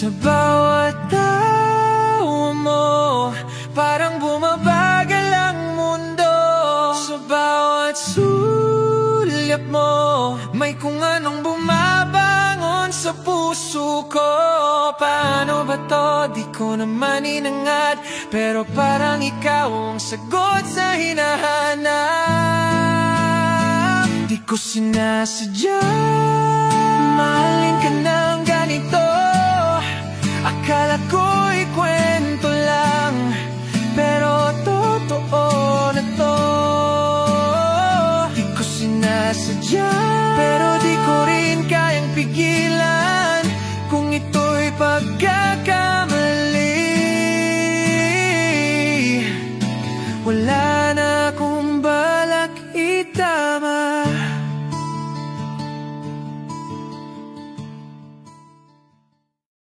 Sa bawat tawa mo, parang bumabagal ang mundo. Sa bawat sulyap mo, may kung anong bumabangon sa puso ko. Paano ba to? Di ko naman inangat, pero parang ikaw ang sagot sa hinahanap. Di ko sinasadya, mahalin ka ng ganito. Akala ko'y kwento lang, pero totoo na to. Di ko sinasadya, pero di ko rin kayang pigilan kung ito'y pagkakas.